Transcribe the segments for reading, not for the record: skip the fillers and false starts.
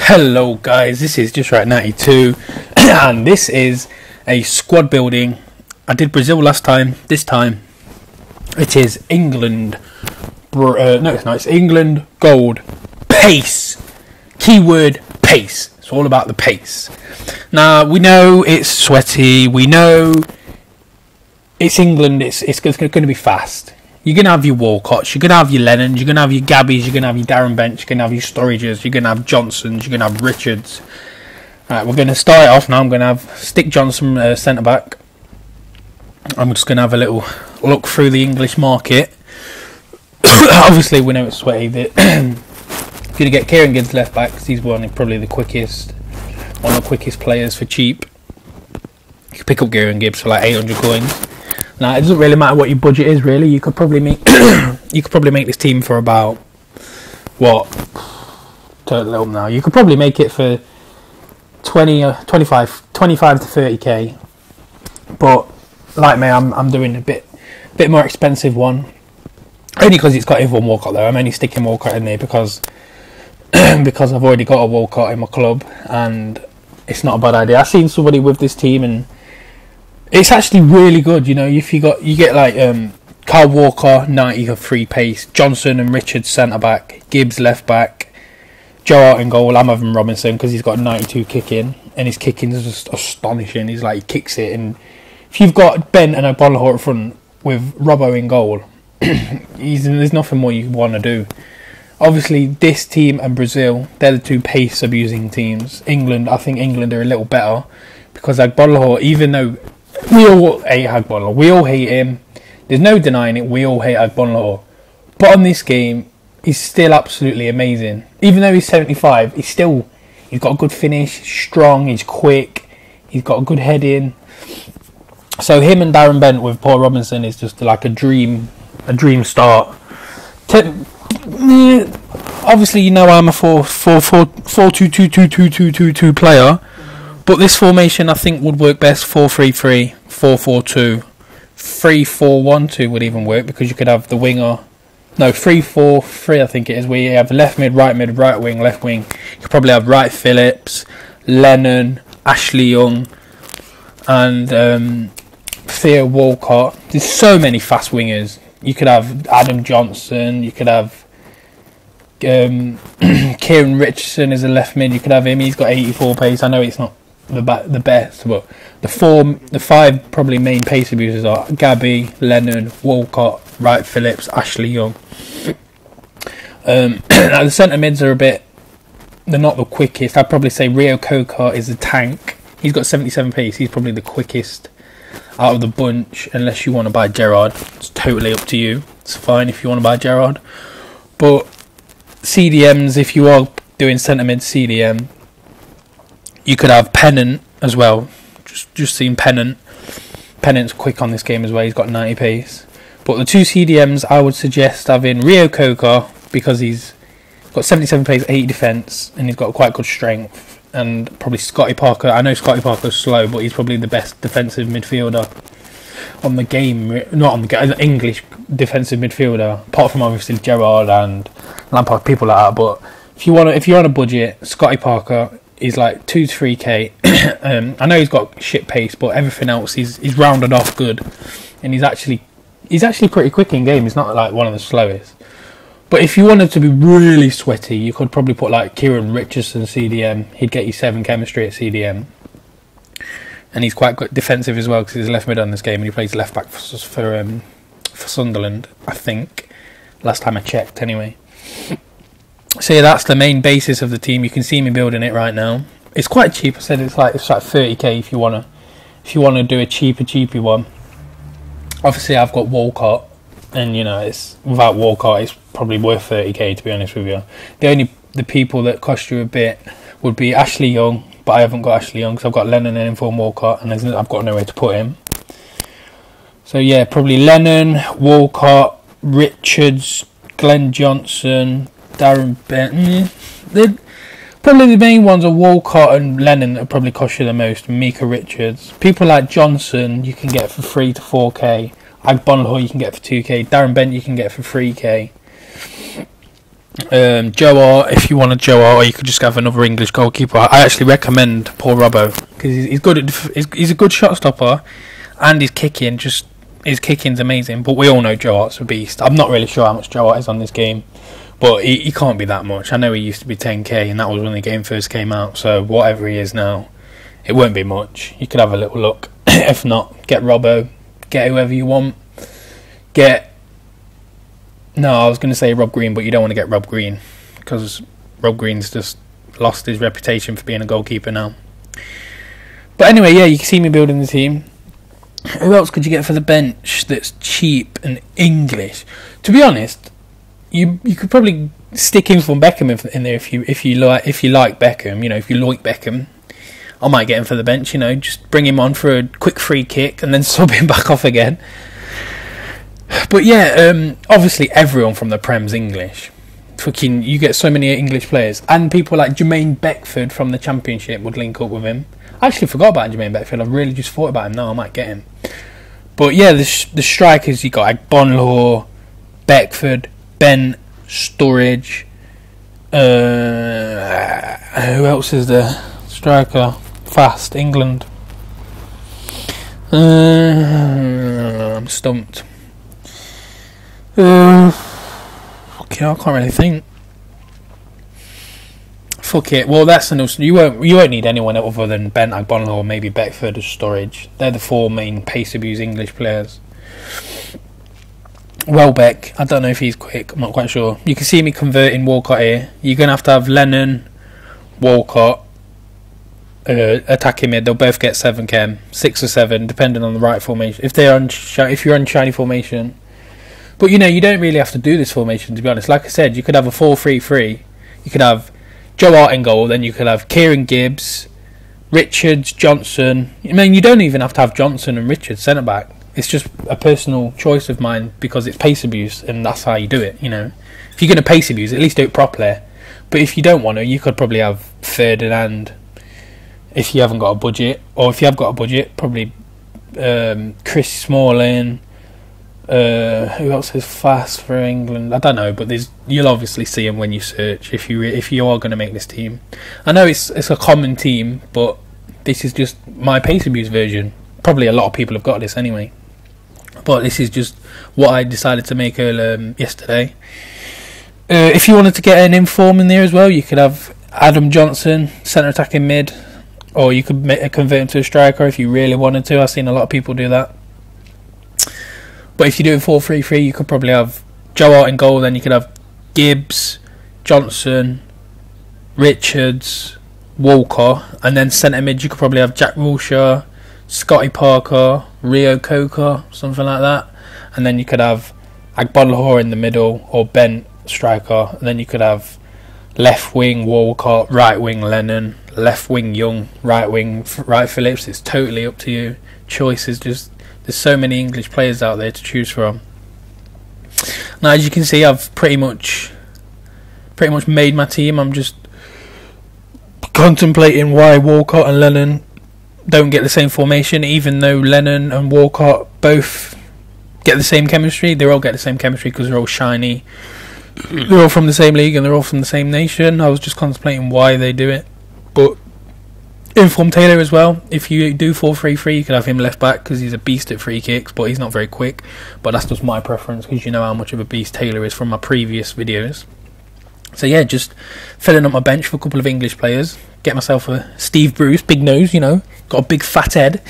Hello guys, this is Just Right 92 and this is a squad building. I did Brazil last time. This time it is England. No, it's not. It's England gold pace. Keyword pace. It's all about the pace. Now we know it's sweaty. We know it's England. It's going to be fast. You're going to have your Walcotts, you're going to have your Lennons, you're going to have your Gabbys, you're going to have your Darren Bents, you're going to have your Sturridges, you're going to have Johnsons, you're going to have Richards. Right, we're going to start it off now. I'm going to have Stick Johnson centre-back. I'm just going to have a little look through the English market. Obviously, we know it's sweaty. Going to get Kieran Gibbs left-back because he's one of the quickest players for cheap. You can pick up Kieran Gibbs for like 800 coins. Now it doesn't really matter what your budget is. Really, you could probably make this team for about what? Total up now. You could probably make it for 25 to 30k. But like me, I'm doing a bit more expensive one. Only because it's got everyone Walcott there. I'm only sticking Walcott in there because I've already got a Walcott in my club, and it's not a bad idea. I've seen somebody with this team and it's actually really good, you know. If you get like Kyle Walker 90 of free pace, Johnson and Richards centre back, Gibbs left back, Joe Hart in goal. I'm having Robinson because he's got 92 kicking, and his kicking is just astonishing. He's like, he kicks it, and if you've got Bent and O'Bonnell at front with Robbo in goal, there's nothing more you want to do. Obviously, this team and Brazil, they're the two pace abusing teams. I think England are a little better because Agbonlahor, even though we all hate Agbonlahor, we all hate him, there's no denying it, we all hate Agbonlahor. But on this game, he's still absolutely amazing. Even though he's 75, he's got a good finish, he's strong, he's quick, he's got a good head in. So him and Darren Bent with Paul Robinson is just like a dream start. Obviously, you know I'm a 4-2-2-2-2-2-2 player. But this formation, I think, would work best 4-3-3, 4-4-2, 3-4-1-2 would even work because you could have the winger. No, 3-4-3, I think it is, where you have left mid, right wing, left wing. You could probably have Wright Phillips, Lennon, Ashley Young, and Theo Walcott. There's so many fast wingers. You could have Adam Johnson, you could have Kieran Richardson as a left mid. You could have him, he's got 84 pace. I know it's not the best, but the five probably main pace abusers are Gabby, Lennon, Walcott, Wright Phillips, Ashley Young. The centre mids are they're not the quickest. I'd probably say Rio Coca is a tank. He's got 77 pace. He's probably the quickest out of the bunch, unless you want to buy Gerrard. It's totally up to you. It's fine if you want to buy Gerrard, but CDMs, if you are doing centre mid CDM, you could have Pennant as well. Just seen Pennant. Pennant's quick on this game as well. He's got 90 pace. But the two CDMs, I would suggest having Rio Coca because he's got 77 pace, 80 defence, and he's got quite good strength. And probably Scotty Parker. I know Scotty Parker's slow, but he's probably the best defensive midfielder on the game. Not on the game, English defensive midfielder, apart from obviously Gerrard and Lampard, people like that. But if you're on a budget, Scotty Parker is like 2 to 3k. I know he's got shit pace, but everything else he's rounded off good, and he's actually pretty quick in game. He's not like one of the slowest. But if you wanted to be really sweaty, you could probably put like Kieran Richardson CDM. He'd get you 7 chemistry at CDM, and he's quite good defensive as well because he's left mid on this game and he plays left back for Sunderland, I think. Last time I checked, anyway. So yeah, that's the main basis of the team. You can see me building it right now. It's quite cheap. I said it's like 30k if you wanna do a cheapy one. Obviously, I've got Walcott, and you know it's without Walcott, it's probably worth 30k to be honest with you. The people that cost you a bit would be Ashley Young, but I haven't got Ashley Young because I've got Lennon and Inform Walcott, and I've got nowhere to put him. So yeah, probably Lennon, Walcott, Richards, Glenn Johnson, Darren Bent. Probably the main ones are Walcott and Lennon that probably cost you the most. Mika Richards. People like Johnson you can get for 3 to 4k. Agbonlahor you can get for 2k. Darren Bent you can get for 3k. Joe Hart, if you want a Joe Hart, or you could just have another English goalkeeper. I actually want a Joe Hart, or you could just have another English goalkeeper. I actually recommend Paul Robbo because he's good at he's a good shot stopper, and his kicking's amazing. But we all know Joe Hart's a beast. I'm not really sure how much Joe Hart is on this game, but he can't be that much. I know he used to be 10k, and that was when the game first came out. So whatever he is now, it won't be much. You could have a little look. If not, get Robbo, get whoever you want. No, I was going to say Rob Green, but you don't want to get Rob Green because Rob Green's just lost his reputation for being a goalkeeper now. But anyway, yeah, you can see me building the team. Who else could you get for the bench that's cheap and English? To be honest, you could probably stick in from Beckham in there if you like Beckham. You know, if you like Beckham, I might get him for the bench. You know, just bring him on for a quick free kick and then sub him back off again. But yeah, obviously everyone from the Prem's English. Fucking, you get so many English players, and people like Jermaine Beckford from the Championship would link up with him. I actually forgot about Jermaine Beckford. I really just thought about him now. I might get him. But yeah, the strikers, you got like Bonlaw, Beckford, Ben, Sturridge. Who else is there? Striker, fast, England. I'm stumped. Okay, I can't really think. Fuck it. Well, that's enough. You won't need anyone other than Ben Agbonlahor or maybe Beckford or Sturridge. They're the four main pace abuse English players. Welbeck, I don't know if he's quick. I'm not quite sure. You can see me converting Walcott here. You're gonna have to have Lennon, Walcott, attacking mid. They'll both get 7 chem, 6 or 7, depending on the right formation. If you're on shiny formation. But you know, you don't really have to do this formation, to be honest. Like I said, you could have a 4-3-3. You could have Joe Hart in goal, then you could have Kieran Gibbs, Richards, Johnson. I mean, you don't even have to have Johnson and Richards centre back. It's just a personal choice of mine because it's pace abuse, and that's how you do it. You know, if you're going to pace abuse, at least do it properly. But if you don't want to, you could probably have Ferdinand if you haven't got a budget, or if you have got a budget, probably Chris Smalling. Who else is fast for England? I don't know, but you'll obviously see them when you search if you are going to make this team. I know it's a common team, but this is just my pace abuse version. Probably a lot of people have got this anyway, but this is just what I decided to make yesterday. If you wanted to get an inform in there as well, you could have Adam Johnson, centre attacking mid, or you could convert him to a striker if you really wanted to. I've seen a lot of people do that. But if you do a 4-3-3, you could probably have Joe Hart in goal, then you could have Gibbs, Johnson, Richards, Walker, and then centre mid you could probably have Jack Wilshere, Scotty Parker, Rio Coker, something like that. And then you could have Agbonlahor in the middle, or Ben striker, and then you could have left wing Walcott, right wing Lennon, left wing Young, right wing Wright Phillips. It's totally up to you. Choice is just... There's so many English players out there to choose from. Now, as you can see, I've pretty much made my team. I'm just contemplating why Walcott and Lennon don't get the same formation, even though Lennon and Walcott both get the same chemistry. They all get the same chemistry because they're all shiny. They're all from the same league and they're all from the same nation. I was just contemplating why they do it. But Inform Taylor as well. If you do 4-3-3, you could have him left back because he's a beast at free kicks, but he's not very quick. But that's just my preference because you know how much of a beast Taylor is from my previous videos. So yeah, just filling up my bench for a couple of English players. Get myself a Steve Bruce, big nose, you know, got a big fat head.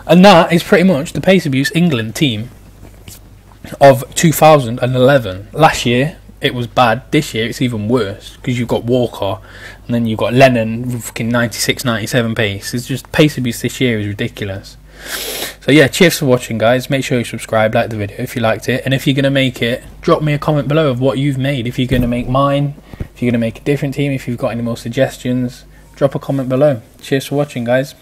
And that is pretty much the Pace Abuse England team of 2011. Last year it was bad. This year it's even worse because you've got Walker and then you've got Lennon with fucking 96, 97 pace. It's just Pace Abuse this year is ridiculous. So yeah, cheers for watching, guys. Make sure you subscribe, like the video if you liked it, and if you're going to make it, drop me a comment below of what you've made. If you're going to make mine, if you're going to make a different team, if you've got any more suggestions, drop a comment below. Cheers for watching, guys.